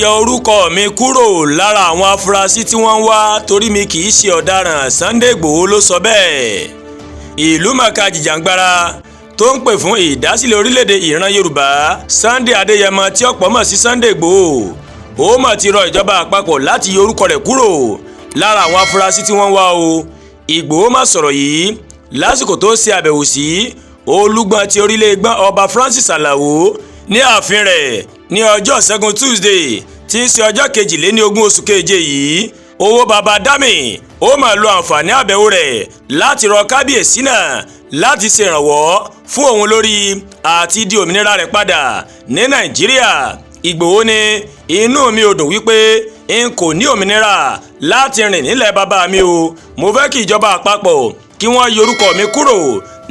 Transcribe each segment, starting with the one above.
yọ orúkọ mi kúrò lára àwọn afurasí tí wọ́n ń wá torí mi kì í ṣe ọ̀daràn. Sunday Igboho ló sọ bẹ́ẹ̀. ìlú mọ̀ọ́ká jìjàngbara tó ń pè fún ìdásílẹ̀ orílẹ̀-èdè ìran Yorùbá Sunday Adéyẹmọ tí ọ̀pọ̀ mọ̀ sí Sunday Igboho ó mọ̀ ti rọ ìjọba àpapọ̀ láti yọ orúkọ rẹ̀ kúrò lára àwọn afurasí tí wọ́n ń wá o. Igboho má sọ̀rọ̀ yìí lásìkò tó ṣe àbẹ̀wò sí olùgbọ́n ti orílẹ̀ Ẹ̀gbọ́n ọba Francis Alao ní ààfin rẹ̀ ní ọjọ́ Ṣẹ́gun Tuesday tí ń ṣe ọjọ́ 22 oṣù keje yìí. owó baba dami ó máa lo àǹfààní àbẹ̀wò rẹ̀ láti rọ kábíyèsí náà láti ṣèrànwọ́ fún òun lórí àti di òmìnira rẹ̀ padà ní Nàìjíríà. Igboho ní inú mi ò dùn wípé n kò ní òmìnira láti rìn nílẹ̀ bàbá mi o. mo fẹ́ kí ìjọba àpapọ̀ kí wọ́n yọ orúkọ mi kúrò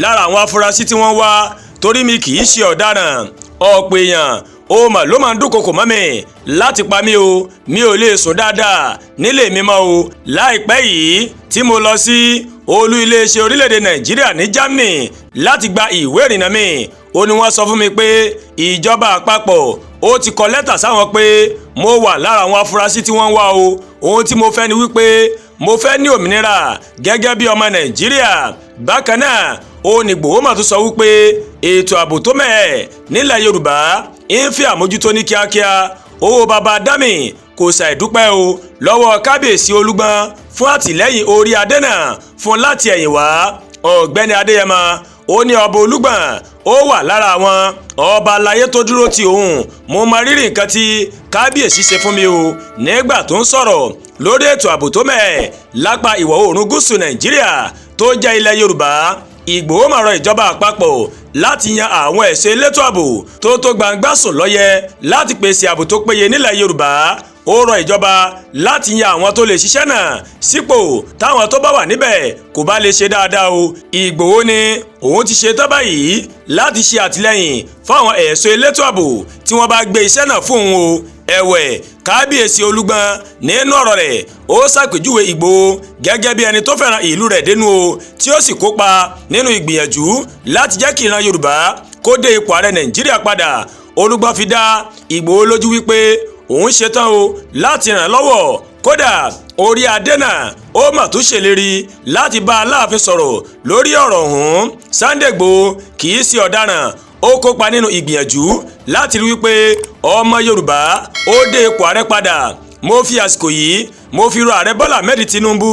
lára àwọn afurasí tí wọ́n wá torí mi kì í ṣe ọ̀daràn. ọ̀pọ̀ èèyàn ó mà ló máa ń dúnkokò mọ́ mi láti pa mí o. mi ò lè sùn dáadáa nílé mi mọ́ o. láìpẹ́ yìí tí mo lọ sí olú iléeṣẹ́ orílẹ̀-èdè Nàìjíríà ní Germany láti gba ìwé ìrìnnà mi ó ní wọ́n sọ fún mi pé ìjọba àpapọ̀ ó ti kọ lẹ́tà sáwọn pé mo wà lára àwọn afurasí tí wọ́n ń wá o. ohun tí mo fẹ́ ni wípé mo fẹ́ ní òmìnira gẹ́gẹ́ bí ọmọ Nàìjíríà. bákan náà ó ní Igboho mà tún sọ wípé ètò ààbò tó mẹ́ẹ̀ nílẹ̀ Yorùbá ń fi àmójútó ní kíákíá. owó baba dami kò ṣàìdúpẹ́ o lọ́wọ́ kábíyèsí Olúgbọ́n fún àtìlẹ́yìn orí adé náà fún láti ẹ̀yìn wá. ọ̀gbẹ́ni Adéyẹmọ ó ní ọba Olúgbọ́n ó wà lára àwọn ọba aláyé tó dúró ti òun. mo mọ rírì nǹkan tí kábíyèsí ṣe fún mi o nígbà tó ń sọ̀rọ̀ lórí ètò ààbò tó mẹ́ẹ̀ lápá ìwọ̀ oòrùn gúúsù Nàìjíríà tó jẹ́ ilẹ̀ Yorùbá. Igboho máa rọ ìjọba àpapọ̀ láti yan àwọn ẹ̀ṣọ́ elétò ààbò tó gbangba sùn lọ́yẹ láti pèsè ààbò tó péye nílẹ̀ Yorùbá. ó rọ ìjọba láti yan àwọn tó lè ṣiṣẹ́ náà sípò táwọn tó bá wà níbẹ̀ kò bá lè ṣe dáadáa o. Igboho ní òun ti ṣe tán báyìí láti ṣe àtìlẹ́yìn fáwọn ẹ̀ṣọ́ elétò ààbò tí wọ́n bá gbé iṣẹ́ náà fún òun o. ẹ̀wẹ̀ kábíyèsí Olúgbọ́n nínú ọ̀rọ̀ rẹ̀ ó ṣàpèjúwe Igboho gẹ́gẹ́ bí ẹni tó fẹ́ràn ìlú rẹ̀ dénú o tí ó sì kópa nínú ìgbìyànjú láti jẹ́ kí ìran Yorùbá kó dé ipò ààrẹ Nàìjíríà padà. Olúgbọ́n fi dá Igboho lójú wípé òun ṣetán o láti ràn lọ́wọ́. kódà orí adé náà ó mà tún ṣèlérí láti bá Aláàfin sọ̀rọ̀ lórí ọ̀rọ̀ ọ̀hún. Sunday Igboho kì í ṣe ọ̀daràn ó kópa nínú ìgbìyànjú láti rí wípé ọmọ Yorùbá ó dé ipò ààrẹ padà. mo fi àsìkò yìí mo fi rọ ààrẹ Bọ́lá Ahmedtinubu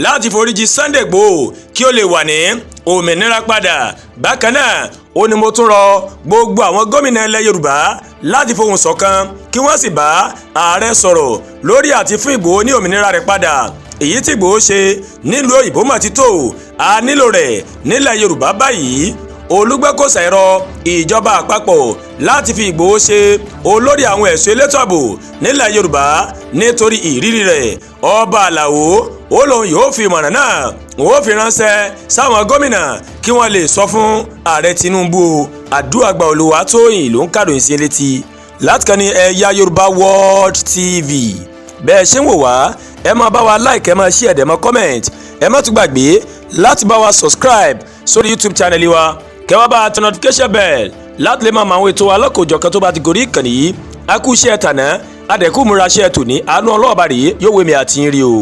láti foríjì Sunday Igboho kí ó lè wà ní òmìnira padà. bákan náà ó ní mo tún rọ gbogbo àwọn gómìnà ilẹ̀ Yorùbá láti fohùn ṣọ̀kan kí wọ́n sì bá ààrẹ sọ̀rọ̀ lórí àti fún Igboho ní òmìnira rẹ̀ padà. èyí tí Igboho ṣe nílùú òyìnbó mà ti tó a nílò rẹ̀ nílẹ̀ Yorùbá báyìí. Olúgbọ́n kò ṣàìrọ ìjọba àpapọ̀ láti fi Igboho ṣe olórí àwọn ẹ̀ṣọ́ elétò ààbò nílẹ̀ Yorùbá nítorí ìrírí rẹ̀. ọba Alao ó lóun yóò fi ìmọ̀ràn náà ó fi ránṣẹ́ sáwọn gómìnà kí wọ́n lè sọ fún ààrẹ Tinubu. àdúrà gba Olúwatóyìn ló ń kàròyìn sí létí láti kàn ní Ẹ̀yà Yorùbá World TV. bẹ́ẹ̀ ṣe ń wò wá ẹ máa bá wa like ẹ máa share ẹ máa comment ẹ má tún gbàgbé láti bá wa subscribe sórí YouTube channel wa kẹwàá bá tẹ notification bell láti lè máa mọ àwọn ètò alákòójọkan tó bá ti gorí ìkànnì yìí. a kú iṣẹ́ tàná adẹ̀kú múra iṣẹ́ tòní àánú ọlọ́ọ̀bá rèé yóò wé mi àti yín rí o.